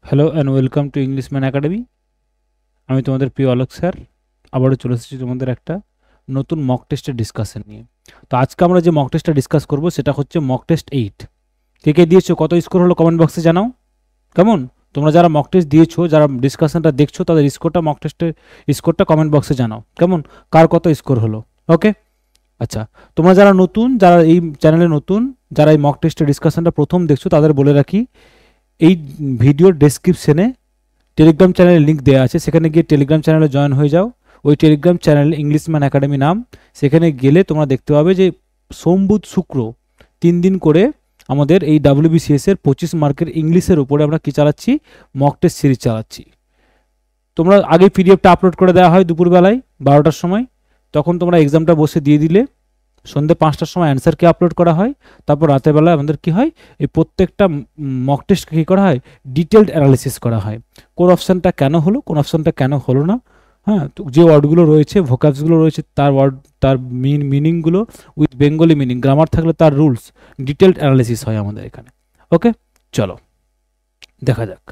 Hello and welcome to Englishman academy. আমি তোমাদের প্রিয় অলোক স্যার আবারও চলে এসেছি তোমাদের একটা নতুন মক টেস্টের ডিসকাশন নিয়ে। তো আজকে আমরা যে মক টেস্টটা ডিসকাস করব সেটা হচ্ছে মক টেস্ট 8। কে কে দিয়েছো, কত স্কোর হলো কমেন্ট বক্সে জানাও। কেমন তোমরা যারা মক টেস্ট দিয়েছো, যারা ডিসকাশনটা দেখছো, তাদের স্কোরটা মক টেস্টের স্কোরটা কমেন্ট বক্সে জানাও কেমন, কার কত স্কোর হলো। ওকে, আচ্ছা, তোমরা যারা নতুন, যারা এই চ্যানেলে নতুন, যারা এই মক টেস্টের ডিসকাশনটা প্রথম দেখছো, তাদের বলে রাখি এই ভিডিওর ডেসক্রিপশনে টেলিগ্রাম চ্যানেলের লিঙ্ক দেওয়া আছে, সেখানে গিয়ে টেলিগ্রাম চ্যানেলে জয়েন হয়ে যাও। ওই টেলিগ্রাম চ্যানেল ইংলিশম্যান একাডেমি নাম, সেখানে গেলে তোমরা দেখতে পাবে যে সোম বুধ শুক্র 3 দিন করে আমাদের এই WBCS এর 25 মার্কের ইংলিশের উপরে আমরা কি চালাচ্ছি, মক টেস্ট সিরিজ চালাচ্ছি। তোমরা আগে পিডিএফটা আপলোড করে দেওয়া হয় দুপুরবেলায় 12টার সময়, তখন তোমরা এক্সামটা বসে দিয়ে দিলে সন্ধ্যে 5টার সময় অ্যান্সারকে আপলোড করা হয়। তারপর রাতের বেলায় আমাদের কি হয়, এই প্রত্যেকটা মক টেস্টকে কী করা হয়, ডিটেলড অ্যানালিসিস করা হয়। কোন অপশানটা কেন হলো, কোন অপশানটা কেন হলো না, হ্যাঁ, তো যে ওয়ার্ডগুলো রয়েছে, ভোকাবসগুলো রয়েছে, তার ওয়ার্ড, তার মিনিংগুলো উইথ বেঙ্গলি মিনিং, গ্রামার থাকলে তার রুলস, ডিটেলড অ্যানালিসিস হয় আমাদের এখানে। ওকে, চলো দেখা যাক।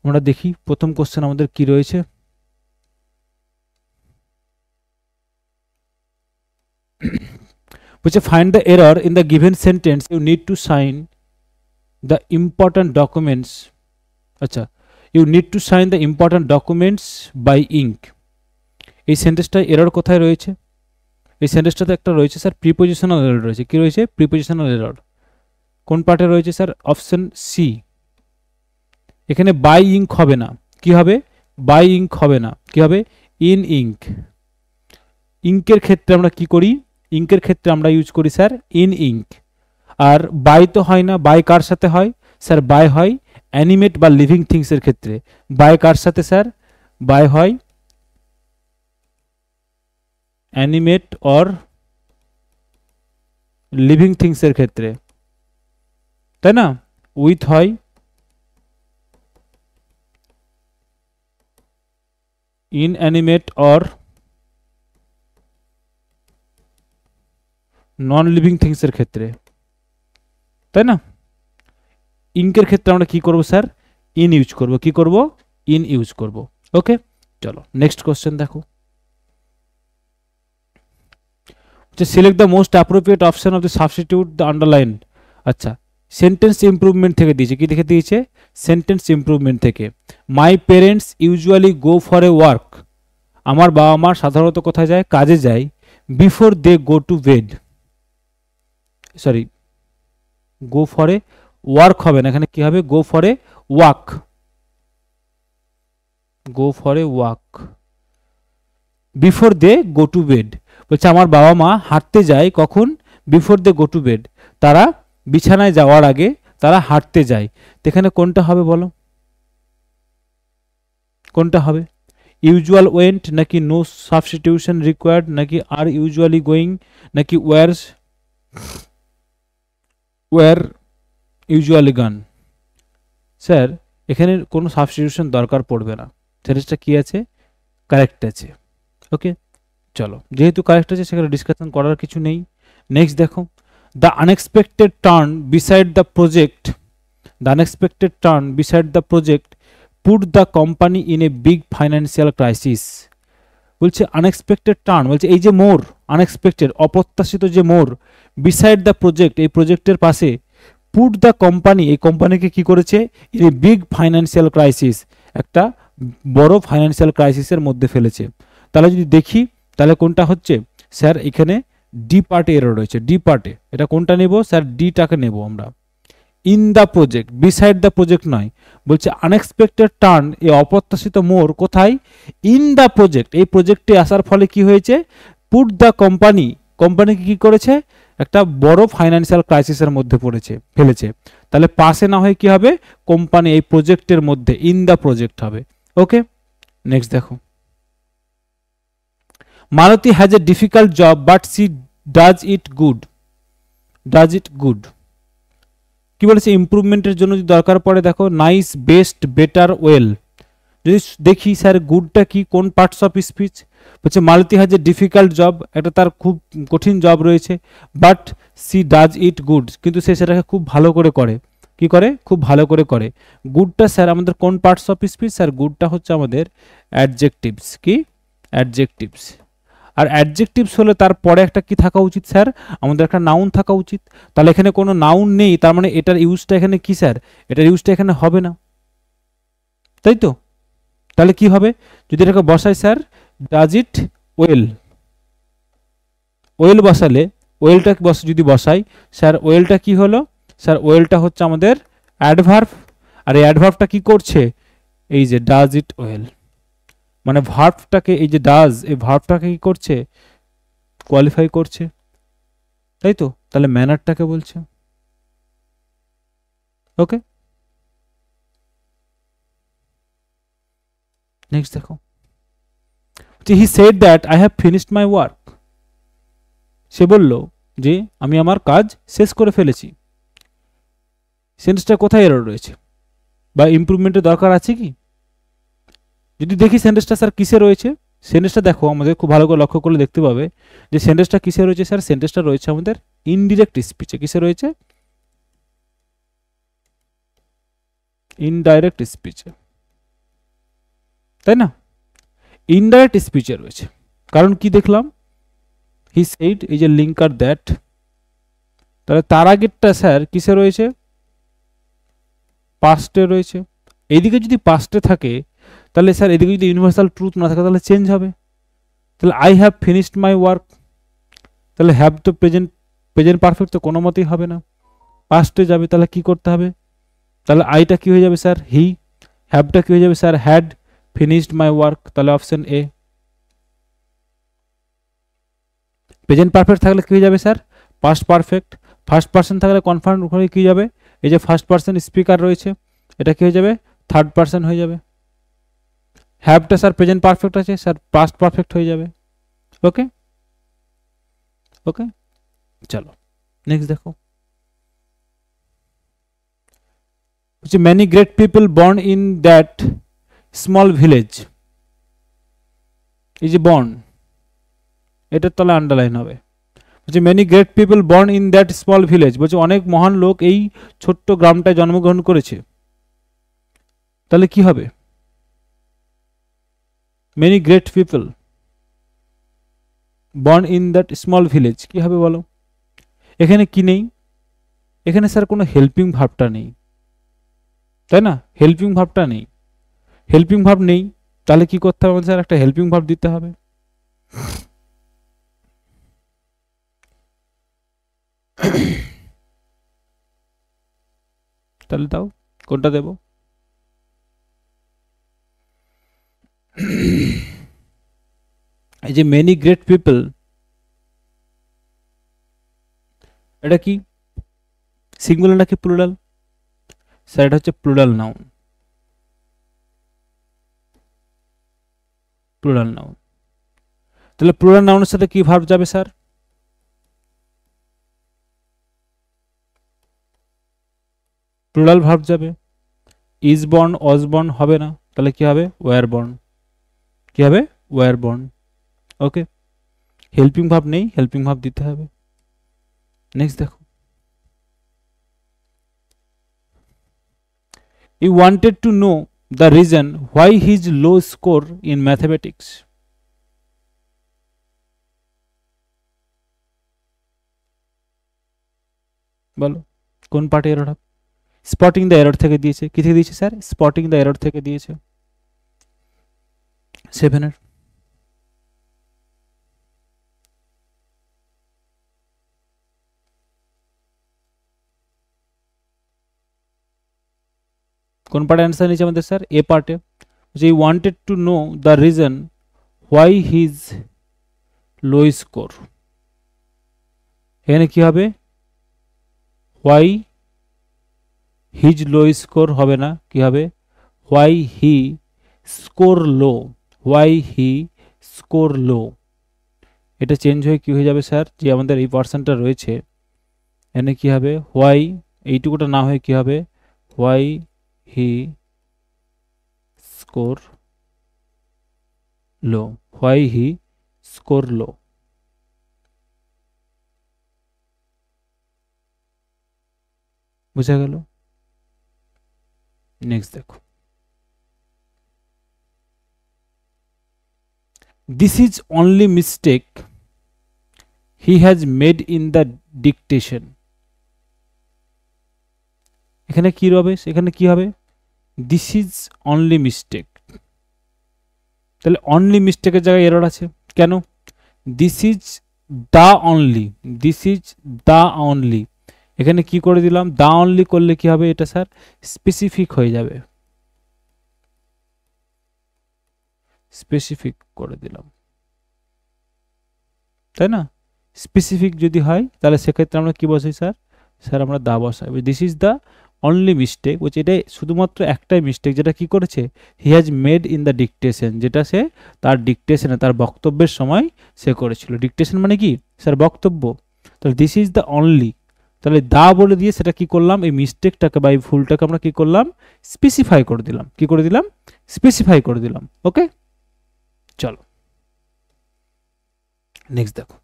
আমরা দেখি প্রথম কোশ্চেন আমাদের কি রয়েছে। which find the error in the given sentence, you need to sign the important documents. আচ্ছা, you need to sign the important documents by ink. এই সেন্টেন্সটা এরর কোথায় রয়েছে? এই সেন্টেন্সটাতে একটা রয়েছে স্যার প্রিপোজিশনাল এরর রয়েছে। কি রয়েছে? Prepositional error. কোন পার্টে রয়েছে স্যার? Option C. এখানে বাই ইঙ্ক হবে না, কি হবে? বাই ইঙ্ক হবে না, কি হবে? In ink. ইঙ্কের ক্ষেত্রে আমরা কি করি? ইঙ্কের ক্ষেত্রে আমরা ইউজ করি স্যার ইন ইঙ্ক। আর বাই তো হয় না, বাই কার সাথে হয় স্যার? বাই হয় অ্যানিমেট বা লিভিং থিংসের ক্ষেত্রে। বাই কার সাথে স্যার? বাই হয় অ্যানিমেট অর লিভিং থিংসের ক্ষেত্রে, তাই না? উইথ হয় ইনঅ্যানিমেট অর নন লিভিং থিংসের ক্ষেত্রে, তাই না? ইঙ্কের ক্ষেত্রে আমরা কি করব স্যার? ইন ইউজ করব। কি করব? ইন ইউজ করব। ওকে, চলো নেক্সট কোশ্চেন দেখো। Select the most appropriate option of the substitute the underline. আচ্ছা, সেন্টেন্স ইমপ্রুভমেন্ট থেকে দিয়েছে। কি দেখে দিয়েছে? সেন্টেন্স ইমপ্রুভমেন্ট থেকে। My parents usually go for a work. আমার বাবা মা সাধারণত কোথায় যায়? কাজে যায়। Before they go to bed, sorry, go for a work হবে না, এখানে কি হবে? Go for a walk. Go for a walk before they go to bed. বলছে আমার বাবা মা হাঁটতে যায় কখন? Before they go to bed. তারা বিছানায় যাওয়ার আগে তারা হাঁটতে যায়। তো এখানে কোনটা হবে বলো? কোনটা হবে? ইউজুয়াল ওয়েন্ট, নাকি নো সাবস্টিটিউশন রিকোয়ার্ড, নাকি আর ইউজুয়ালি গোয়িং, নাকি ওয়ার ইউজুয়ালি গান? স্যার এখানে কোনো সাবস্টিটিউশন দরকার পড়বে না, সেটা কি আছে? কারেক্ট আছে। ওকে, চলো, যেহেতু কারেক্ট আছে সেখানে ডিসকাশন করার কিছু নেই। নেক্সট দেখো, the unexpected turn beside the project, the unexpected turn beside the project put the company in a big financial crisis. বলছে আনএক্সপেক্টেড টার্ন, বলছে এই যে মোর, আনএক্সপেক্টেড অপ্রত্যাশিত যে মোর, বিসাইড দ্য প্রজেক্ট এই প্রজেক্টের পাশে, পুট দ্য কোম্পানি এই কোম্পানিকে কি করেছে? In a big financial crisis, একটা বড় ফাইন্যান্সিয়াল ক্রাইসিসের মধ্যে ফেলেছে। তাহলে যদি দেখি তাহলে কোনটা হচ্ছে স্যার? এখানে ডি পার্টে এরর রয়েছে। ডি পার্টে এটা কোনটা নেব স্যার? ডিটাকে নেব আমরা। In the project, beside the project নয়। বলছে আনএক্সপেক্টেড টার্ন, এই অপ্রত্যাশিত মোড় কোথায়? ইন দ্য প্রজেক্ট, এই প্রজেক্টে আসার ফলে কি হয়েছে? পুট দ্য কোম্পানি, কোম্পানিকে কি করেছে? একটা বড় ফাইন্যান্সিয়াল ক্রাইসিসের মধ্যে ফেলেছে। তাহলে পাশে না হয় কি হবে? কোম্পানি এই প্রজেক্টের মধ্যে, ইন দ্য প্রজেক্ট হবে। ওকে, নেক্সট দেখো, Malati has a difficult job but she does it good. Does it good কি বলেছে? ইমপ্রুভমেন্টের জন্য যদি দরকার পড়ে, দেখো নাইস, বেস্ট, বেটার, ওয়েল। যদি দেখি স্যার গুডটা কি, কোন পার্টস অফ স্পিচ? বলছে Malati has a difficult job, একটা তার খুব কঠিন জব রয়েছে, but she does it good, কিন্তু সে সেটাকে খুব ভালো করে করে। কি করে, খুব ভালো করে করে। গুডটা স্যার আমাদের কোন পার্টস অফ স্পিচ? স্যার গুডটা হচ্ছে আমাদের অ্যাডজেক্টিভস। কি? অ্যাডজেক্টিভস। আর অ্যাডজেক্টিভস হলে তারপরে একটা কি থাকা উচিত স্যার? আমাদের একটা নাউন থাকা উচিত। তাহলে এখানে কোনো নাউন নেই, তার মানে এটার ইউজটা এখানে কি স্যার? এটার ইউজটা এখানে হবে না, তাই তো? তাহলে কি হবে যদি এটাকে বসাই sir? Does it well. Well বসালে, ওয়েলটা যদি বসাই স্যার, ওয়েলটা কি হলো স্যার? ওয়েলটা হচ্ছে আমাদের অ্যাডভার্ব। আর এই অ্যাডভার্বটা কি করছে? এই যে ডাজ ইট ওয়েল, মানে ভার্বটাকে, এই যে ডাজ, এই ভার্বটাকে কি করছে? কোয়ালিফাই করছে, তাই তো? তাহলে ম্যানারটাকে বলছে। ওকে, নেক্সট দেখো, he said that I have finished my work. সে বলল যে আমি আমার কাজ শেষ করে ফেলেছি। সেন্টেন্সটা কোথায় এরর রয়েছে বা ইমপ্রুভমেন্টের দরকার আছে কি? যদি দেখি সেন্টেন্সটা স্যার কিসে রয়েছে, সেন্টেন্সটা দেখো আমাদের খুব ভালো করে লক্ষ্য করলে দেখতে পাবে যে সেন্টেন্সটা কিসে রয়েছে স্যার? সেন্টেন্সটা রয়েছে আমাদের ইনডিরেক্ট স্পিচে। কিসে রয়েছে? ইনডাইরেক্ট স্পিচে, তাই না? ইনডাইরেক্ট স্পিচে রয়েছে, কারণ কি দেখলাম? হি সেইড, এই যে লিঙ্কার দ্যাট, তাহলে তার আগেরটা স্যার কিসে রয়েছে? পাস্টে রয়েছে। এইদিকে যদি পাস্টে থাকে তাহলে স্যার এদিকে যদি ইউনিভার্সাল ট্রুথ না থাকে তাহলে চেঞ্জ হবে। তাহলে I have finished my work, তাহলে হ্যাভ তো প্রেজেন্ট, প্রেজেন্ট পারফেক্ট তো কোনো মতেই হবে না, পাস্টে যাবে। তাহলে কি করতে হবে? তাহলে আইটা কি হয়ে যাবে স্যার? হি। হ্যাভটা কি হয়ে যাবে sir? Had finished my work, তাহলে অপশন এ। প্রেজেন্ট পারফেক্ট থাকলে কি হয়ে যাবে sir? Past perfect. First person থাকলে কনফার্ম হয়ে কি যাবে? এই যে ফার্স্ট পার্সন স্পিকার রয়েছে, এটা কি হয়ে যাবে? থার্ড পার্সন হয়ে যাবে। হ্যাভটা স্যার প্রেজেন্ট পারফেক্ট আছে স্যার, পাস্ট পারফেক্ট হয়ে যাবে। ওকে, ওকে, চলো নেক্সট দেখো, হচ্ছে many great people born in that small village. এই যে বর্ন, এটার তলে আন্ডারলাইন হবে। বলছে many great people born in that small village, বলছে অনেক মহান লোক এই ছোট্ট গ্রামটায় জন্মগ্রহণ করেছে। তাহলে কি হবে? Many great people born in that small village, কি হবে বলো? এখানে কি নেই? এখানে স্যার কোনো হেল্পিং ভাবটা নেই, তাই না? হেল্পিং ভাবটা নেই, হেল্পিং ভাব নেই, তাহলে কি করতে হবে স্যার? একটা হেল্পিং ভাব দিতে হবে। তাহলে দাও, কোনটা দেব? এই যে মেনি গ্রেট পিপল, এটা কি সিঙ্গুলার নাকি প্লুরাল? স্যার এটা হচ্ছে প্লুরাল নাউন, প্লুরাল নাউন। তাহলে প্লুরাল নাউনের সাথে কি ভার্ব যাবে স্যার? প্লুরাল ভার্ব যাবে। ইজ বর্ন, ওয়াজ বর্ন হবে না, তাহলে কি হবে? Were born. কি হবে? Were born. ওকে, হেল্পিং ভাব নেই, হেল্পিং ভাব দিতে হবে। নেক্সট দেখো, he wanted to know the reason why his low score in mathematics. বলো কোন পার্টে এরর হবে? স্পটিং দ্য এরর থেকে দিয়েছে। কি থেকে দিয়েছে স্যার? স্পটিং দ্য এরর থেকে দিয়েছে, 7-এর। কোন পার্টে অ্যান্সার নিয়েছে আমাদের স্যার? এ পার্টে। যে he wanted to know the reason why his low score, এখানে কি হবে? হোয়াই হিজ লো স্কোর হবে না, কি হবে? Why he score low, why he score low. এটা চেঞ্জ হয়ে কি হয়ে যাবে স্যার? যে আমাদের এই পার্সনটা রয়েছে এখানে কি হবে? হোয়াই, এইটুকুটা না হয়ে কি হবে? Why he score low, why he score low. বুঝা গেল? নেক্সট দেখো, this is only mistake he has made in the dictation. এখানে কি হবে, এখানে কি হবে, দিস ইজ অনলি মিস্টেক, তাহলে অনলি মিস্টেকের জায়গায় এরর আছে কেন, this is the only, this is the only, এখানে কি করে দিলাম, দা অনলি করলে কি হবে, এটা স্যার স্পেসিফিক হয়ে যাবে, স্পেসিফিক করে দিলাম, তাই না, স্পেসিফিক যদি হয় তাহলে সেক্ষেত্রে আমরা কি বসাই স্যার, স্যার আমরা দা বসাই, this is the only mistake, বলছে এটাই শুধুমাত্র একটাই মিস্টেক যেটা কি করেছে, হি has made in the dictation, যেটা সে তার ডিকটেশনে তার বক্তব্যের সময় সে করেছিল। ডিকটেশন মানে কি স্যার বক্তব্য, তাহলে দিস ইজ দ্য অনলি, তাহলে দা বলে দিয়ে সেটা কি করলাম, এই মিস্টেকটাকে বা এই ভুলটাকে আমরা কি করলাম, স্পেসিফাই করে দিলাম, কি করে দিলাম, স্পেসিফাই করে দিলাম। ওকে, চলো নেক্সট দেখো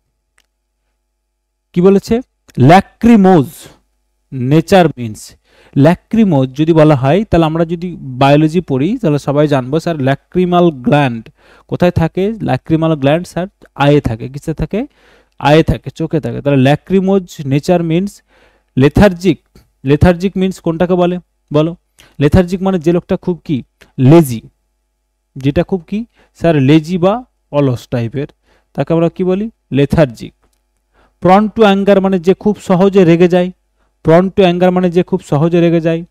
কি বলেছে, ল্যাক্রিমোজ নেচার মিনস, ল্যাক্রিমোজ যদি বলা হয় তাহলে আমরা যদি বায়োলজি পড়ি তাহলে সবাই জানবো স্যার ল্যাক্রিমাল গ্ল্যান্ড কোথায় থাকে, ল্যাক্রিমাল গ্ল্যান্ড স্যার আয়ে থাকে, কিসে থাকে, আয়ে থাকে, চোখে থাকে, তাহলে lachrymose nature means lethargic, lethargic means কোনটাকে বলে বলো, লেথার্জিক মানে যে লোকটা খুব কি লেজি, যেটা খুব কি স্যার লেজি বা অলস টাইপের, তাকে আমরা কি বলি লেথার্জিক। প্রন টু অ্যাঙ্গার মানে যে খুব সহজে রেগে যায়, প্রন টু অ্যাঙ্গার মানে যে খুব সহজে রেগে যায়,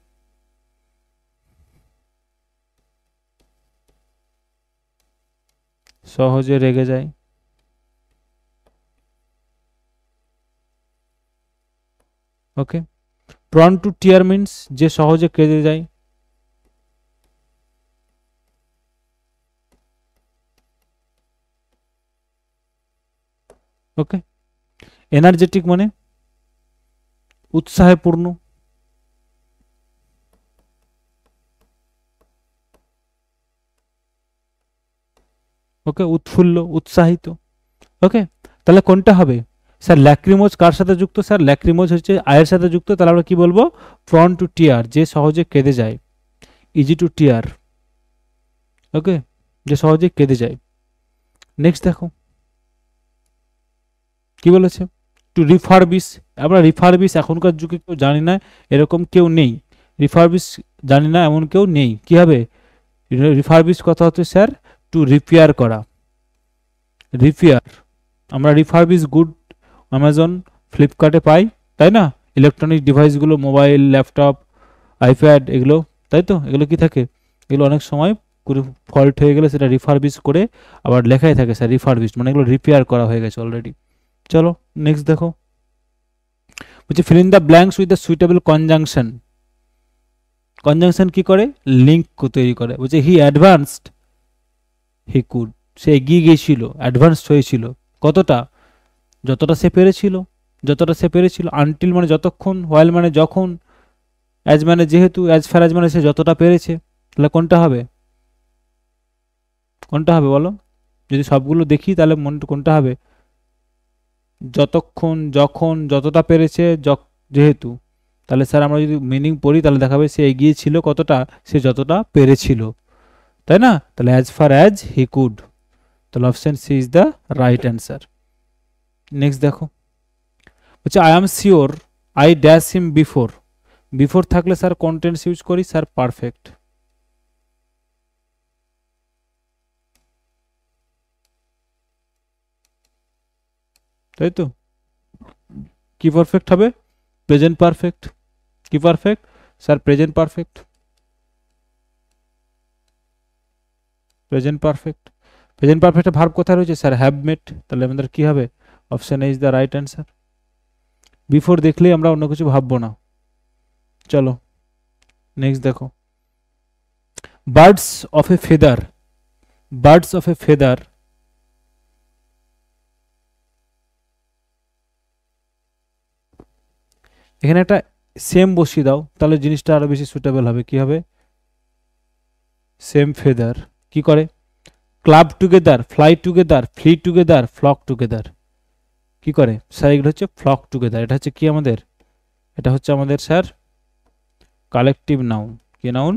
সহজে রেগে যায়। ওকে, প্রন টু টিয়ার মিনস যে সহজে কেঁদে যায়। ওকে, এনার্জেটিক মানে উৎসাহে পূর্ণ। ওকে, উৎফুল্ল উৎসাহিত। ওকে, তাহলে কোনটা হবে স্যার, ল্যাক্রিমোজ কার সাথে যুক্ত, স্যার ল্যাক্রিমোজ হচ্ছে আয়ের সাথে যুক্ত, তাহলে আমরা কি বলবো, প্রন টু টিয়ার যে সহজে কেঁদে যায়, ইজি টু টিয়ার। ওকে, যে সহজে কেঁদে যায়। নেক্সট দেখো কি বলেছে, টু রিফারবিশ, আমরা রিফারবিশ এখনকার যুগে কেউ জানি না, এরকম কেউ নেই, রিফারবিশ জানি না এমন কেউ নেই, কি হবে রিফারবিশ কথা হচ্ছে স্যার টু রিপেয়ার করা, রিপেয়ার, আমরা রিফারবিশ গুড অ্যামাজন ফ্লিপকার্টে পাই, তাই না, ইলেকট্রনিক ডিভাইসগুলো মোবাইল ল্যাপটপ আইপ্যাড এগুলো, তাই তো, এগুলো কি থাকে, এগুলো অনেক সময় ফল্ট হয়ে গেলে সেটা রিফারবিশ করে আবার লেখাই থাকে স্যার রিফারবিশ, মানে এগুলো রিপেয়ার করা হয়ে গেছে অলরেডি। চলো নেক্সট দেখো, বলছে fill in the blanks with the suitable conjunction, conjunction কি করে, লিঙ্ক তৈরি করে, বলছে হি অ্যাডভান্সড হি কুড, সে এগিয়ে গিয়েছিল, অ্যাডভান্সড হয়েছিল, কতটা, যতটা সে পেরেছিল, যতটা সে পেরেছিল, আনটিল মানে যতক্ষণ, হোয়াইল মানে যখন, অ্যাজ মানে যেহেতু, অ্যাজ ফার অ্যাজ মানে সে যতটা পেরেছে, তাহলে কোনটা হবে, কোনটা হবে বলো, যদি সবগুলো দেখি তাহলে কোনটা হবে, যতক্ষণ, যখন, যতটা পেরেছে, যেহেতু, তাহলে স্যার আমরা যদি মিনিং পড়ি তাহলে দেখাবে সে এগিয়ে ছিল কতটা, সে যতটা পেরেছিল, তাই না, তাহলে as far as he could, তাহলে option C is the right answer. Next দেখো, বলছে I am sure I dash him before, before থাকলে স্যার কোন টেন্স ইউজ করি, স্যার পারফেক্ট, তাই তো, কি পারফেক্ট হবে, প্রেজেন্ট পারফেক্ট, কি perfect sir present perfect, present perfect, present পারফেক্টের ভার্ব কোথায় রয়েছে স্যার হ্যাভ মেট, তাহলে আমাদের কি হবে, option A is the right answer. Before দেখলেই আমরা অন্য কিছু ভাববো না। চলো নেক্সট দেখো, birds of A feather, birds of A feather, এখানে একটা সেম বসিয়ে দাও তাহলে জিনিসটা আরো বেশি সুটেবল হবে, কি হবে, সেম ফেদার কি করে, club together, fly together, flee together, flock together, কি করে স্যার, এগুলো হচ্ছে ফ্লক টুগেদার, এটা হচ্ছে কি আমাদের, এটা হচ্ছে আমাদের স্যার কালেকটিভ নাউন, কি noun,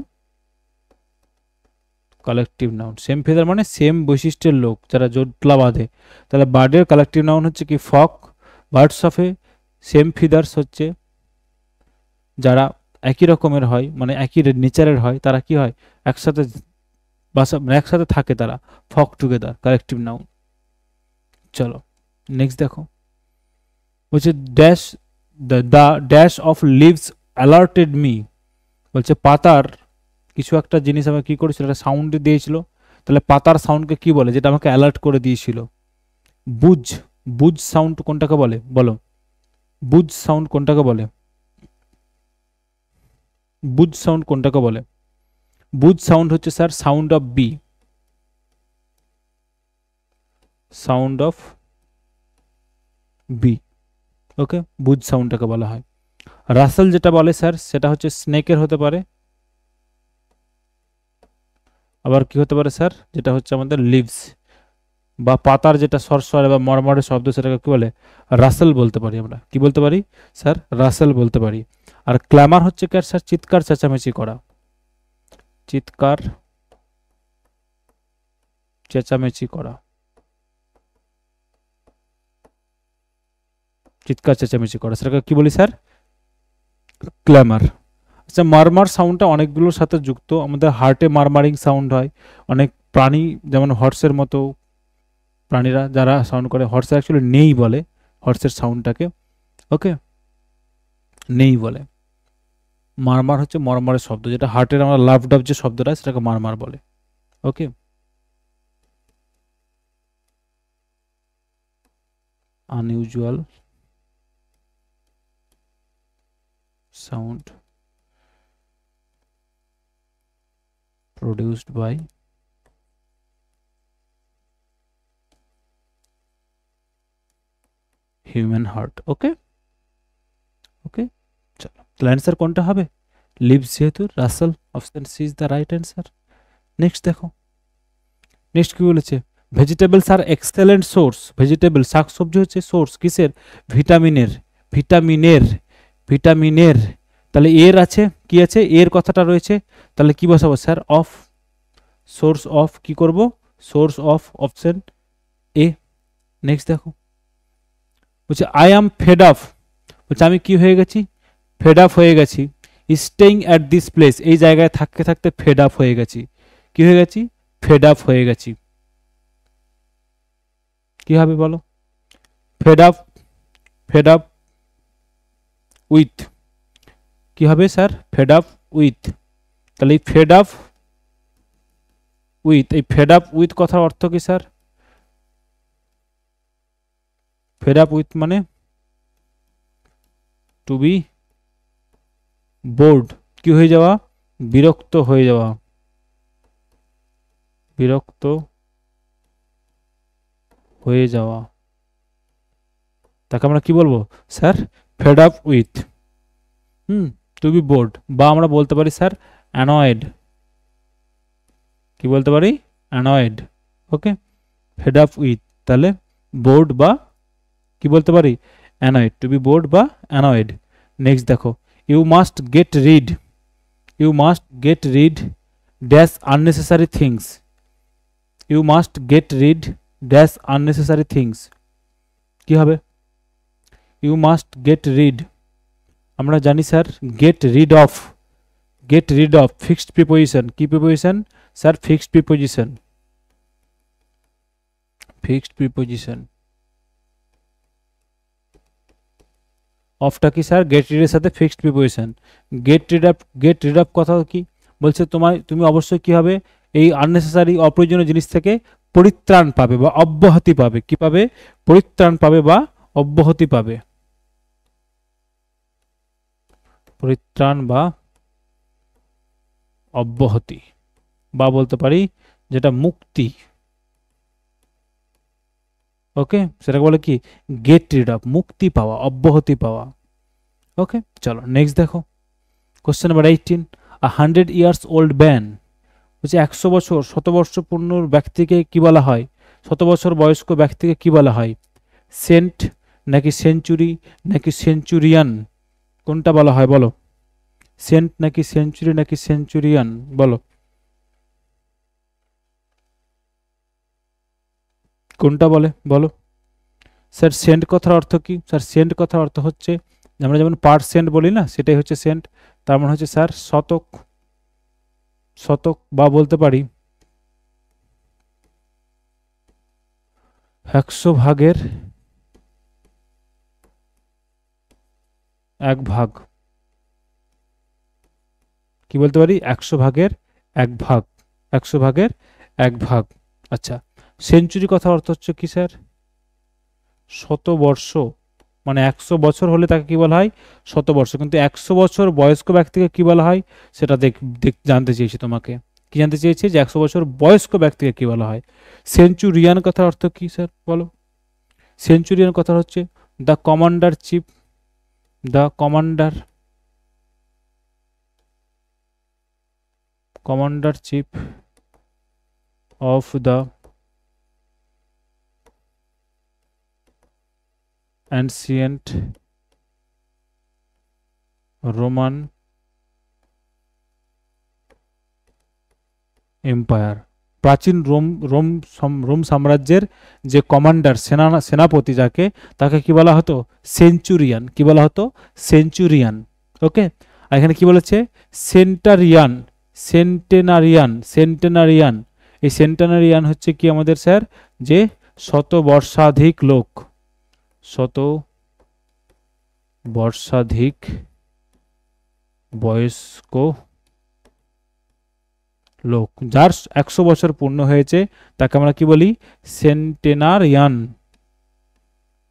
collective noun. Same feather মানে সেম বৈশিষ্ট্যের লোক, যারা জোটলা বাঁধে। তাহলে বার্ডের কালেকটিভ নাউন হচ্ছে কি ফক। বার্ডস অফে সেম ফিদার্স হচ্ছে যারা একই রকমের হয়, মানে একই নেচারের হয়, তারা কি হয় একসাথে বাসা, মানে একসাথে থাকে তারা, ফক টুগেদার, কালেকটিভ নাউন। চলো নেক্সট দেখো, বলছে dash the dash of leaves alerted me. বলছে পাতার কিছু একটা জিনিস আমাকে কি করেছিল, একটা সাউন্ড দিয়েছিল। তাহলে পাতার সাউন্ডকে কি বলে, যেটা আমাকে অ্যালার্ট করে দিয়েছিল? বুজ। বুজ সাউন্ড কোনটাকে বলে বলো? বুজ সাউন্ড কোনটাকে বলে? বুজ সাউন্ড কোনটাকে বলে? বুজ সাউন্ড হচ্ছে sir sound of B, sound of B. Okay, buzz সাউন্ডটাকে বলা হয়। রাসেল যেটা বলে স্যার সেটা হচ্ছে স্নেকের হতে পারে, আবার কি হতে পারে স্যার, যেটা হচ্ছে আমাদের লিভস বা পাতার যেটা সরসরে বা মরমরের শব্দ, সেটাকে কি বলে? রাসেল বলতে পারি আমরা। কি বলতে পারি স্যার? রাসেল বলতে পারি। আর ক্ল্যামার হচ্ছে কি স্যার? চিৎকার চেঁচামেচি করা, চিৎকার চেঁচামেচি করা, চিৎকার চেঁচামেচি করা, সেটাকে কি বলি স্যার? ক্ল্যামার। আচ্ছা, মারমার সাউন্ডটা অনেকগুলোর সাথে যুক্ত। আমাদের হার্টে মারমারিং সাউন্ড হয়। অনেক প্রাণী যেমন হর্সের মতো প্রাণীরা যারা সাউন্ড করে, হর্সে অ্যাকচুয়ালি নেই বলে হর্সের সাউন্ডটাকে, ওকে, নেই বলে। মারমার হচ্ছে মরমরের শব্দ, যেটা হার্টের আমরা লাভ ডাব যে শব্দটা, সেটাকে মারমার বলে। Okay, unusual sound produced by human heart। Okay okay, চলো তাহলে অ্যান্সার কোনটা হবে? লিভস, যেহেতু rustle, option C is the right answer. Next দেখো, নেক্সট কি বলেছে? Vegetables are excellent source. Vegetable শাকসবজি হচ্ছে সোর্স কিসের? ভিটামিনের। ভিটামিনের, ভিটামিনের। তাহলে এর আছে কি আছে? এর কথাটা রয়েছে, তাহলে কি বসাবো স্যার? অফ। সোর্স অফ কি করব? Source of, option A. Next দেখো, বলছে আই অ্যাম ফেড আপ। বলছে আমি কি হয়ে গেছি? ফেড আপ হয়ে গেছি। স্টেইং অ্যাট দিস প্লেস, এই জায়গায় থাকতে থাকতে ফেড আপ হয়ে গেছি। কি হয়ে গেছি? ফেড আপ হয়ে গেছি। কি হবে বলো? Fed up, fade up with, কি হবে স্যার? Fed up with. তাহলে এই ফেড আপ উইথ, এই ফেড আপ উইথ কথার অর্থ কি স্যার? ফেড আপ উইথ মানে টু বি বোর্ড, কি হয়ে যাওয়া? বিরক্ত হয়ে যাওয়া, বিরক্ত হয়ে যাওয়া। তাকে আমরা কি বলবো sir? Fed up with. To be bored, বা আমরা বলতে পারি স্যার অ্যানয়েড। কি বলতে পারি? Annoyed. Okay, fed up with, তাহলে বোর্ড বা কি বলতে পারি? অ্যানয়েড। টু বি বোর্ড বা অ্যানয়েড। নেক্সট দেখো, you must get rid, you must get rid dash unnecessary things. You must get rid dash unnecessary things, কি হবে? ইউ মাস্ট গেট রিড, আমরা জানি sir get rid of, get rid of fixed preposition. কি preposition sir? Fixed preposition, fixed preposition. অফটা কি sir? Get rid এর সাথে fixed preposition. Get rid of, get rid of কথা কি বলছে? তুমি অবশ্যই কি হবে? এই আননেসেসারি অপ্রয়োজনীয় জিনিস থেকে পরিত্রাণ পাবে বা অব্যাহতি পাবে। কি পাবে? পরিত্রাণ পাবে বা অব্যাহতি পাবে। পরিত্রাণ বা অব্যাহতি, বা বলতে পারি যেটা মুক্তি। ওকে, সেটাকে বলে কি? গেট রিড অফ, মুক্তি পাওয়া, অব্যাহতি পাওয়া। ওকে, চলো নেক্সট দেখো, কোশ্চেন নাম্বার 18। আ 100 ইয়ার্স ওল্ড ম্যান, বলছে 100 বছর, শতবর্ষপূর্ণ ব্যক্তিকে কি বলা হয়? শত বছর বয়স্ক ব্যক্তিকে কি বলা হয়? সেন্ট নাকি সেঞ্চুরি নাকি সেঞ্চুরিয়ান, কোনটা বলা হয় বলো? সেন্ট নাকি সেঞ্চুরি নাকি সেঞ্চুরিয়ান, বলো? কোনটা বলে বলো? স্যার সেন্ট কথার অর্থ কি? স্যার সেন্ট কথার অর্থ হচ্ছে আমরা যেমন পার্সেন্ট বলি না, সেটাই হচ্ছে সেন্ট। তার মানে হচ্ছে স্যার শতক, শতক বা বলতে পারি 100 ভাগের 1 ভাগ। কি বলতে পারি? 100 ভাগের 1 ভাগ, 100 ভাগের 1 ভাগ। আচ্ছা, সেঞ্চুরি কথার অর্থ হচ্ছে কি স্যার? শতবর্ষ, মানে 100 বছর হলে তাকে কি বলা হয়? শতবর্ষ। কিন্তু 100 বছর বয়স্ক ব্যক্তিকে কি বলা হয় সেটা জানতে চেয়েছি তোমাকে। কি জানতে চেয়েছি? যে 100 বছর বয়স্ক ব্যক্তিকে কি বলা হয়। সেঞ্চুরিয়ান কথার অর্থ কি স্যার বলো? সেঞ্চুরিয়ান কথা হচ্ছে the commander chief, the commander, commander chief of the ancient Roman empire. প্রাচীন রোম সাম্রাজ্যের যে কমান্ডার, সেনাপতি যাকে, তাকে কি বলা হতো? সেঞ্চুরিয়ান। কি বলা হতো? সেঞ্চুরিয়ান। ওকে, আর এখানে কি বলেছে? সেন্টারিয়ান, সেন্টেনারিয়ান, সেন্টেনারিয়ান। এই সেন্টেনারিয়ান হচ্ছে কি আমাদের স্যার? যে শতবর্ষাধিক লোক, শত বর্ষাধিক বয়স্ক লোক, যার 100 বছর পূর্ণ হয়েছে তাকে আমরা কি বলি? সেন্টেনারিয়ান।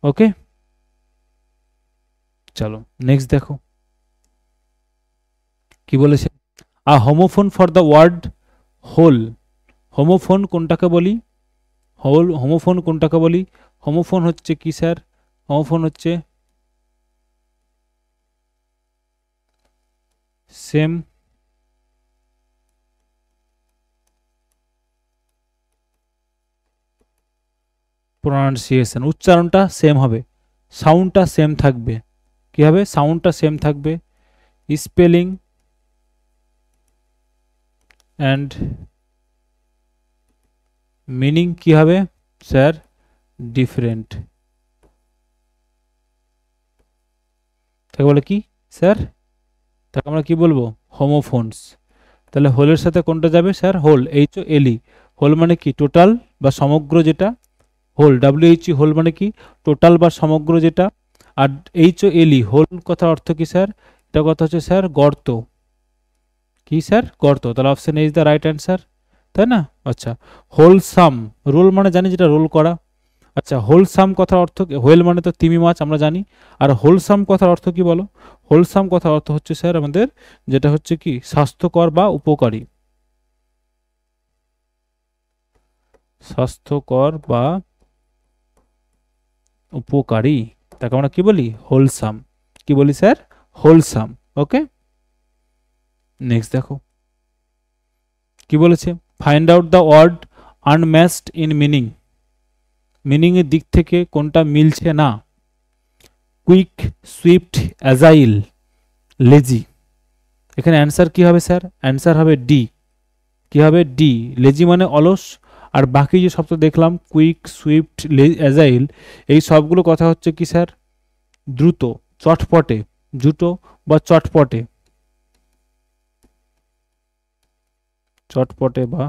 ওকে, চলো নেক্সট দেখো কি বলেছে। A homophone for the word whole. Homophone কোনটাকে বলি? হোমোফোন কোনটাকে বলি? হোমোফোন হচ্ছে কি স্যার? হোমোফোন হচ্ছে সেম প্রোনাউন্সিয়েশন, উচ্চারণটা সেম হবে, সাউন্ডটা সেম থাকবে। কি হবে? সাউন্ডটা সেম থাকবে। স্পেলিং অ্যান্ড মিনিং কি হবে স্যার? ডিফারেন্ট। তাকে বলে কি স্যার? তাকে আমরা কি বলবো? হোমোফোনস। তাহলে হোলের সাথে কোনটা যাবে স্যার? হোল, এইচ ও এল ই। হোল মানে কি? টোটাল বা সমগ্র যেটা। হোল, ডাব্লিউএইচই, হোল মানে কি? টোটাল বা সমগ্র যেটা। আর এইচ ও এল ই, হোল কথার অর্থ কি স্যার? এটা কথা হচ্ছে স্যার গর্ত। কি স্যার? গর্ত। তাহলে option A is the right answer, তাই না? আচ্ছা, হোলসাম, রোল মানে জানি যেটা রোল করা। আচ্ছা, হোলসাম কথার অর্থ কি? হোয়েল মানে তো তিমি মাছ, আমরা জানি। আর হোলসাম কথার অর্থ কি বলো? হোলসাম কথার অর্থ হচ্ছে স্যার আমাদের যেটা হচ্ছে কি? স্বাস্থ্যকর বা উপকারী। স্বাস্থ্যকর বা উপকারী, তাকে আমরা কি বলি? হোলসাম। কি বলি স্যার? হোলসাম। ওকে, নেক্সট দেখো কি বলেছে। Find out the word unmatched in meaning. Meaning এর দিক থেকে কোনটা মিলছে না? Quick, swift, agile, lazy. এখানে অ্যান্সার কি হবে স্যার? অ্যান্সার হবে ডি। কি হবে? ডি। লেজি মানে অলস, আর বাকি যে শব্দ দেখলাম কুইক, সুইফট, অ্যাজাইল, এই সবগুলো কথা হচ্ছে কি স্যার? দ্রুত, চটপটে, দ্রুত বা চটপটে, চটপটে বা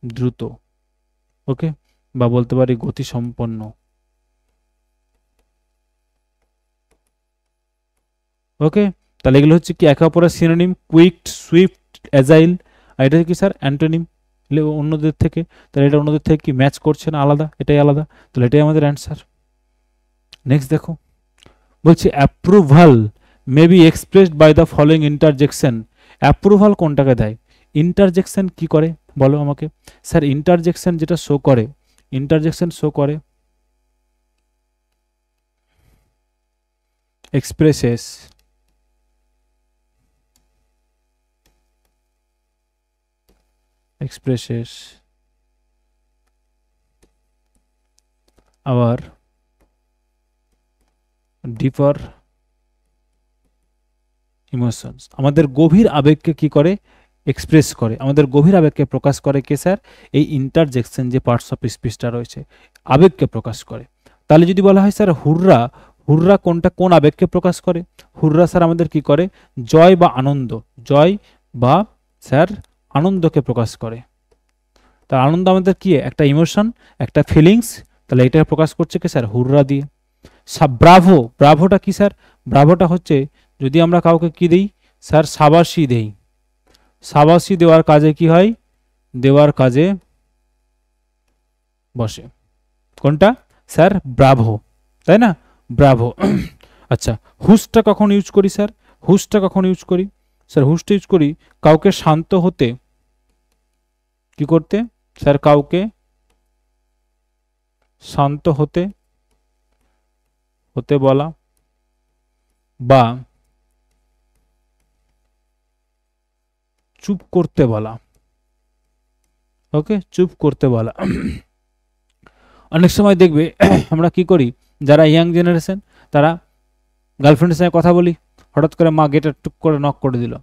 দ্রুত। ওকে, বা বলতে পারি গতিসম্পন্ন। ওকে, তাহলে এগুলো হচ্ছে কি একে অপরের সিনোনিম, কুইক, সুইফট, অ্যাজাইল। আর এটা কি স্যার? অ্যান্টোনিম অন্যদের থেকে। তাহলে এটা অন্যদের থেকে কি ম্যাচ করছে না আলাদা? এটাই আলাদা। তাহলে এটাই আমাদের অ্যান্সার। নেক্সট দেখো বলছি approval may be expressed by the following interjection. Approval কোনটাকে দেয়? ইন্টারজেকশন কি করে বলো আমাকে? স্যার ইন্টারজেকশন যেটা শো করে, ইন্টারজেকশন শো করে expresses, expresses our deeper emotions, আমাদের গভীর আবেগকে কি করে? এক্সপ্রেস করে, আমাদের গভীর আবেগকে প্রকাশ করে কে স্যার? এই ইন্টারজেকশন যে পার্টস অফ স্পিচটা রয়েছে আবেগকে প্রকাশ করে। তাহলে যদি বলা হয় স্যার হুররা, হুররা কোনটা কোন আবেগকে প্রকাশ করে? হুররা স্যার আমাদের কি করে? জয় বা আনন্দ, জয় বা স্যার আনন্দকে প্রকাশ করে। তা আনন্দ আমাদের কি একটা ইমোশন, একটা ফিলিংস, তাহলে এটা প্রকাশ করছে কি স্যার? হুররা দিয়ে। ব্রাভো, ব্রাভোটা কি স্যার? ব্রাভোটা হচ্ছে যদি আমরা কাউকে কি দেই স্যার? সাবাসি দেই। সাবাসি দেওয়ার কাজে কি হয়? দেওয়ার কাজে বসে কোনটা স্যার? ব্রাভো, তাই না? ব্রাভো। আচ্ছা, হুসটা কখন ইউজ করি স্যার? হুসটা কখন ইউজ করি স্যার? হুসটা ইউজ করি কাউকে শান্ত হতে, কি করতে স্যার? কাউকে শান্ত হতে হতে বলা বা চুপ করতে বলা। ওকে, চুপ করতে বলা। অনেক সময় দেখবে আমরা কি করি, যারা ইয়াং জেনারেশন তারা গার্লফ্রেন্ডের সঙ্গে কথা বলি, হঠাৎ করে মা গেটে টুক করে নক করে দিল,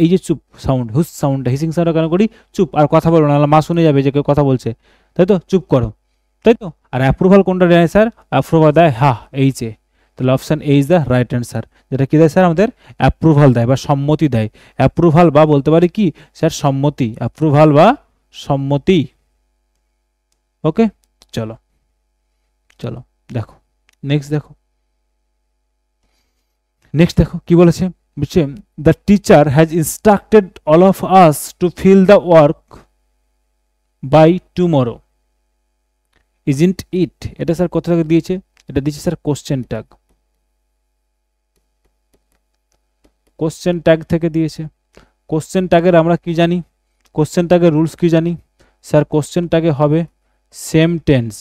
এই যে চুপ সাউন্ড, হুস সাউন্ডটা, হিসিং সাউন্ডটা কেন করি? চুপ, আর কথা বলবো না, মা শুনে যাবে যে কেউ কথা বলছে, তাই তো? চুপ করো, তাই তো? আর অ্যাপ্রুভাল কোনটা দেয় স্যার? অ্যাপ্রুভাল দেয় হ্যাঁ এইচে। তাহলে option A is the right answer, যেটা কি দেয় স্যার? আমাদের অ্যাপ্রুভাল দেয় বা সম্মতি দেয়। অ্যাপ্রুভাল বা বলতে পারি কি স্যার? সম্মতি। অ্যাপ্রুভাল বা সম্মতি। ওকে, চলো চলো দেখো নেক্সট, দেখো নেক্সট, দেখো কি বলেছে, বুঝছে? The teacher has instructed all of us to fill the work by tomorrow, isn't it? এটা স্যার কোথা থেকে দিয়েছে? এটা দিয়েছে sir question tag. Question tag থেকে দিয়েছে। কোশ্চেন ট্যাগের আমরা কি জানি? কোশ্চেন ট্যাগের রুলস কি জানি স্যার? কোশ্চেন ট্যাগে হবে সেম টেন্স।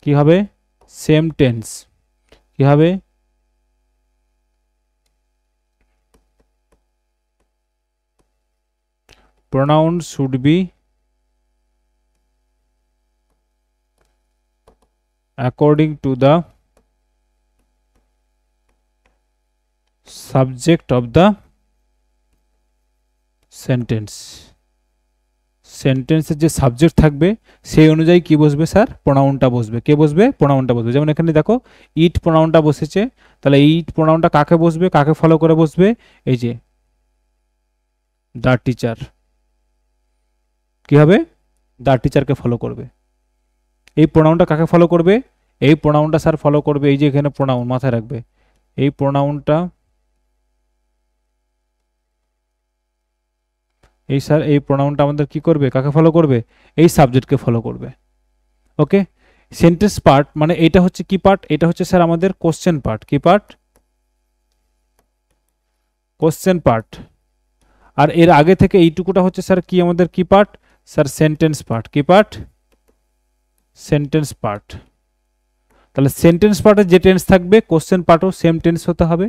কি হবে? Same tense. কি হবে? pronouns should be according to the subject of the sentence. সেন্টেন্সের যে সাবজেক্ট থাকবে সেই অনুযায়ী কি বসবে স্যার? প্রোনাউনটা বসবে। কে বসবে? প্রোনাউনটা বসবে। যেমন এখানে দেখো ইট প্রোনাউনটা বসেছে, তাহলে ইট প্রোনাউনটা কাকে বসবে? কাকে ফলো করে বসবে? এই যে দ্য টিচার। কি হবে? দ্য টিচারকে ফলো করবে। এই প্রোনাউনটা কাকে ফলো করবে? এই প্রোনাউনটা স্যার ফলো করবে এই যে এখানে প্রোনাউন, মাথায় রাখবে এই প্রোনাউনটা, এই স্যার এই প্রোনাউনটা আমাদের কি করবে? কাকে ফলো করবে? এই সাবজেক্টকে ফলো করবে। ওকে, সেন্টেন্স পার্ট মানে এটা হচ্ছে কি পার্ট? এটা হচ্ছে স্যার আমাদের কোশ্চেন পার্ট। কি পার্ট? Question part. আর এর আগে থেকে এইটুকুটা হচ্ছে স্যার কি আমাদের কি পার্ট? Sir sentence part. কি পার্ট? Sentence part. তাহলে সেন্টেন্স পার্টের যে টেন্স থাকবে কোশ্চেন পার্টও সেম টেন্স হতে হবে।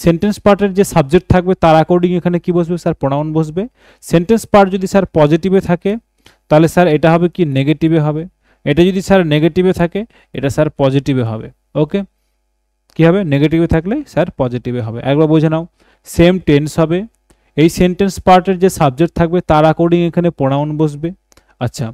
সেন্টেন্স পার্টের যে সাবজেক্ট থাকবে তার অ্যাকর্ডিং এখানে কি বসবে স্যার? প্রোনাউন বসবে। সেন্টেন্স পার্ট যদি স্যার পজিটিভে থাকে তাহলে স্যার এটা হবে কি? নেগেটিভে হবে। এটা যদি স্যার নেগেটিভে থাকে এটা স্যার পজিটিভে হবে। ওকে, কি হবে? নেগেটিভে থাকলে স্যার পজিটিভে হবে। একবার বুঝে নাও, সেম টেন্স হবে, এই সেন্টেন্স পার্টের যে সাবজেক্ট থাকবে তার অ্যাকর্ডিং এখানে প্রোনাউন বসবে। আচ্ছা,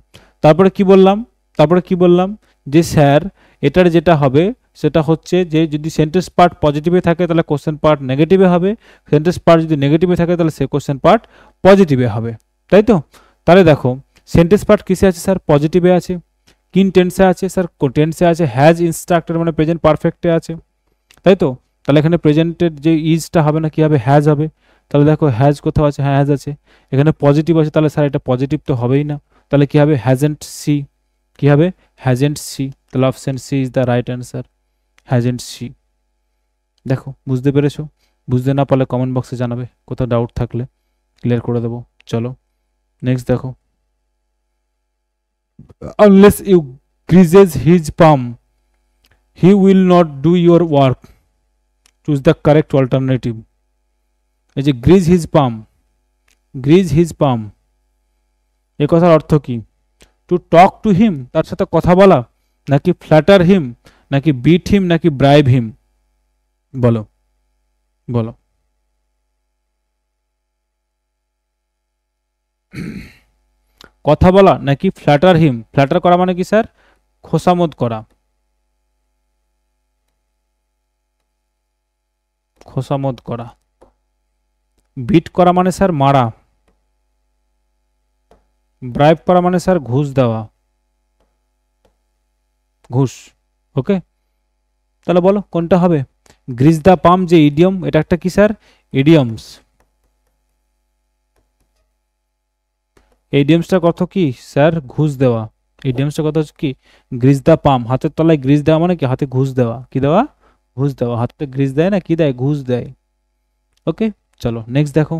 তারপরে কি বললাম? তারপরে কি বললাম? যে স্যার এটার যেটা হবে সেটা হচ্ছে যে যদি সেন্টেন্স পার্ট পজিটিভে থাকে তাহলে কোশ্চেন পার্ট নেগেটিভে হবে, সেন্টেন্স পার্ট যদি নেগেটিভে থাকে তাহলে সে কোশ্চেন পার্ট পজিটিভে হবে, তাই তো? তাহলে দেখো সেন্টেন্স পার্ট কিসে আছে স্যার? পজিটিভে আছে। কিন টেন্সে আছে স্যার? টেন্সে আছে। হ্যাজ ইনস্ট্রাক্টেড মানে প্রেজেন্ট পারফেক্টে আছে, তাই তো? তাহলে এখানে প্রেজেন্টের যে ইজটা হবে না, কি হবে? হ্যাজ হবে। তাহলে দেখো হ্যাজ কোথাও আছে? হ্যাঁ হ্যাজ আছে। এখানে পজিটিভ আছে, তাহলে স্যার এটা পজিটিভ তো হবেই না, তাহলে কি হবে? Hasn't C. কি হবে? Hasn't C. তাহলে option C is the right answer, hasn't C. দেখো বুঝতে পেরেছো? বুঝতে না পারলে কমেন্ট বক্সে জানাবে, কোথাও ডাউট থাকলে ক্লিয়ার করে দেবো। চলো নেক্সট দেখো, unless you greases his palm he will not do your work, choose the correct alternative. এই যে grease his palm, grease his palm, এ কথার অর্থ কি? টু টক টু হিম, তার সাথে কথা বলা, নাকি ফ্ল্যাটার হিম, নাকি বিট হিম, নাকি ব্রাইব হিম? বলো বলো। কথা বলা নাকি ফ্ল্যাটার হিম? ফ্ল্যাটার করা মানে কি স্যার? খোসামত করা। খোসামত করা। বিট করা মানে স্যার মারা। ব্রাইব করা মানে স্যার ঘুষ দেওয়া, ঘুষ। ওকে, তাহলে বলো কোনটা হবে? গ্রিজ দ্য পাম যে ইডিয়ম, এটা একটা কি স্যার? ইডিয়মস। ইডিয়মসটার কথা কি স্যার? ঘুষ দেওয়া। ইডিয়মসটার কথা হচ্ছে কি? গ্রিজ দ্য পাম, হাতের তলায় গ্রিজ দেওয়া মানে কি? হাতে ঘুষ দেওয়া। কি দেওয়া? ঘুষ দেওয়া। হাতে গ্রিজ দেয় না, কি দেয়? ঘুষ দেয়। ওকে, চলো নেক্সট দেখো।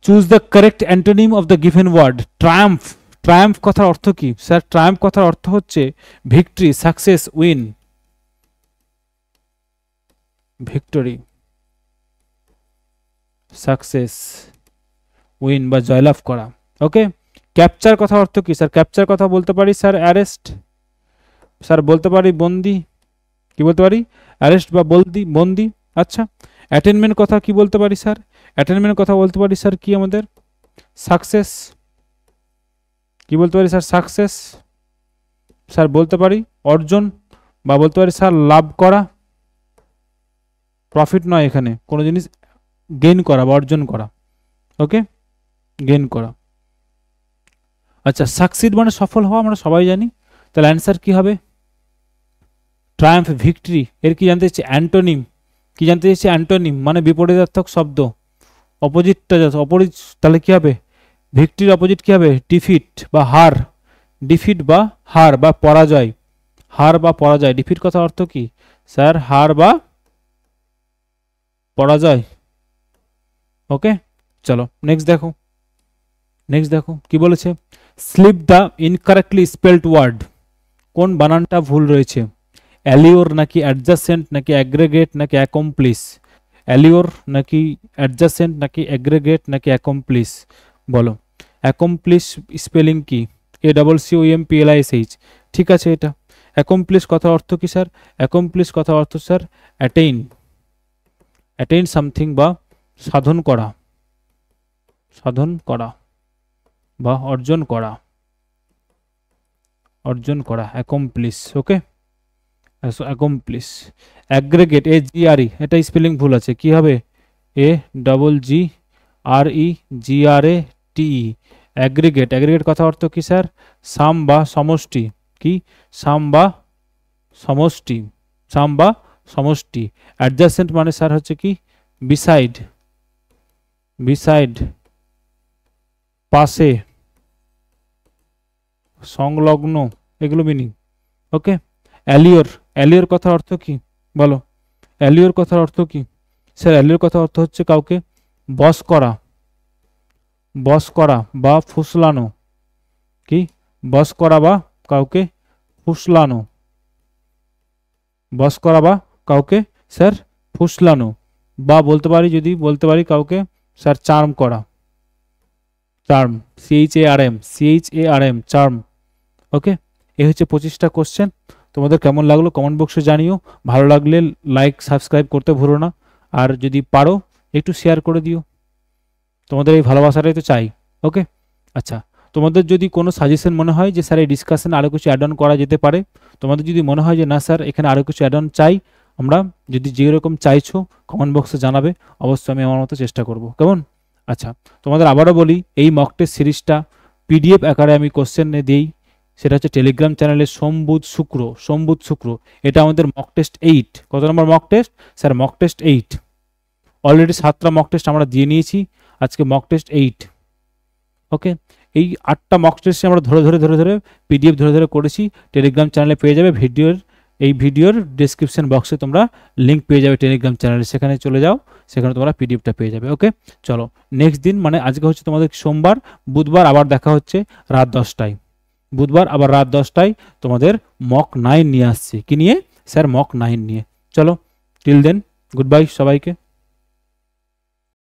Choose the correct antonym of the given word. Triumph. Triumph কথার অর্থ কি স্যার? ট্রায়াম্ফ কথার অর্থ হচ্ছে victory, success, win. Victory, success, win বা জয়লাভ করা। ওকে, ক্যাপচার কথা অর্থ কি স্যার? ক্যাপচার কথা বলতে পারি স্যার অ্যারেস্ট, স্যার বলতে পারি বন্দি। কি বলতে পারি? অ্যারেস্ট বা বন্দি। আচ্ছা, অ্যাটেনমেন্ট কথা কি বলতে পারি স্যার? অ্যাটেনমেন্ট কথা বলতে পারি স্যার কি আমাদের? সাকসেস। কি বলতে পারি স্যার? সাকসেস। স্যার বলতে পারি অর্জন, বা বলতে পারি স্যার লাভ করা। প্রফিট নয়, এখানে কোনো জিনিস গেইন করা বা অর্জন করা। ওকে, গেইন করা। আচ্ছা, সাকসিড মানে সফল হওয়া, আমরা সবাই জানি। তাহলে অ্যান্সার কি হবে? Triumf, victory. এর কি জানতে চাইছে? অ্যান্টোনিম। কি জানতে চাইছে? অ্যান্টোনিম মানে বিপরীতার্থক শব্দ, অপোজিটটা। অপোজিট, তাহলে কি হবে? ভিক্টরির অপোজিট কি হবে? ডিফিট বা হার। ডিফিট বা হার বা পরাজয়। হার বা পরাজয়। ডিফিট কথা অর্থ কি স্যার? হার বা পরাজয়। ওকে, চলো নেক্সট দেখো। নেক্সট দেখো কি বলেছে। Slip the incorrectly spelled word. কোন বানানটা ভুল রয়েছে? অ্যালিওর নাকি অ্যাডজাসেন্ট নাকি অ্যাগ্রেগেট নাকি অ্যাকমপ্লিস? অ্যালিওর নাকি অ্যাডজাসেন্ট নাকি অ্যাগ্রেগেট নাকি অ্যাকমপ্লিস? বলো। অ্যাকমপ্লিস স্পেলিং কি? ACCOMPLISH। ঠিক আছে, এটা অ্যাকমপ্লিস কথা অর্থ কি স্যার? অ্যাকমপ্লিস কথা অর্থ স্যার অ্যাটেইন। অ্যাটেইন সামথিং বা সাধন করা, সাধন করা বা অর্জন করা, অর্জন করা। অ্যাকমপ্লিস। ওকে, অ্যাকমপ্লিস। অ্যাগ্রেগেট, AGRE, এটা স্পেলিং ভুল আছে। কি হবে? AGGREGRATE। অ্যাগ্রিগেট। অ্যাগ্রিগেট কথা অর্থ কি স্যার? সাম বা সমষ্টি। কি? সাম বা সমষ্টি। সাম বা সমষ্টি। অ্যাডজাসেন্ট মানে স্যার হচ্ছে কি? বিসাইড। বিসাইড, পাশে, সংলগ্ন, এগুলো মিনিং। ওকে, অ্যালিওর। অ্যালিওর কথার অর্থ কি বলো? অ্যালিওর কথার অর্থ কি স্যার? অ্যালিওর কথার অর্থ হচ্ছে কাউকে বশ করা, বশ করা বা ফুসলানো। কি? বশ করা বা কাউকে ফুসলানো। বশ করা বা কাউকে স্যার ফুসলানো, বা বলতে পারি, যদি বলতে পারি কাউকে স্যার চার্ম করা। Charm, CHARM, charm. ওকে, এই হচ্ছে 25টা কোশ্চেন। তোমাদের কেমন লাগলো কমেন্ট বক্সে জানিও। ভালো লাগলে লাইক সাবস্ক্রাইব করতে ভুলো না, আর যদি পারো একটু শেয়ার করে দিও। তোমাদের এই ভালোবাসাটাই তো চাই। ওকে, আচ্ছা, তোমাদের যদি কোনো সাজেশন মনে হয় যে স্যার এই ডিসকাশনে আরও কিছু অ্যাড অন করা যেতে পারে, তোমাদের যদি মনে হয় যে না স্যার এখানে আরও কিছু অ্যাড অন চাই, আমরা যদি যেরকম চাইছো কমেন্ট বক্সে জানাবে, অবশ্যই আমি আমার মতো চেষ্টা করব। কেমন? আচ্ছা, তোমাদের আবারও বলি, এই মক টেস্ট সিরিজটা PDF আকারে আমি কোশ্চেন দিই। সেটা হচ্ছে টেলিগ্রাম চ্যানেলে সোম বুধ শুক্র। এটা আমাদের মক টেস্ট 8। কত নম্বর mock test sir? Mock test 8। Already 7টা মক টেস্ট আমরা দিয়ে নিয়েছি, আজকে মক টেস্ট 8। ওকে, এই 8টা মক টেস্টে আমরা ধরে PDF ধরে করেছি। টেলিগ্রাম চ্যানেলে পেয়ে যাবে এই ভিডিওর ডেসক্রিপশন বক্সে তোমরা লিঙ্ক পেয়ে যাবে টেলিগ্রাম চ্যানেলে, সেখানে চলে যাও, সেখানে তোমরা PDFটা পেয়ে যাবে। ওকে, চলো নেক্সট দিন, মানে আজকে হচ্ছে তোমাদের সোমবার, বুধবার আবার দেখা হচ্ছে রাত 10টায়। বুধবার আবার রাত 10টায় তোমাদের মক 9 নিয়ে আসছি। কি নিয়ে স্যার? মক 9 নিয়ে। চলো, টিল দেন, গুড বাই সবাইকে।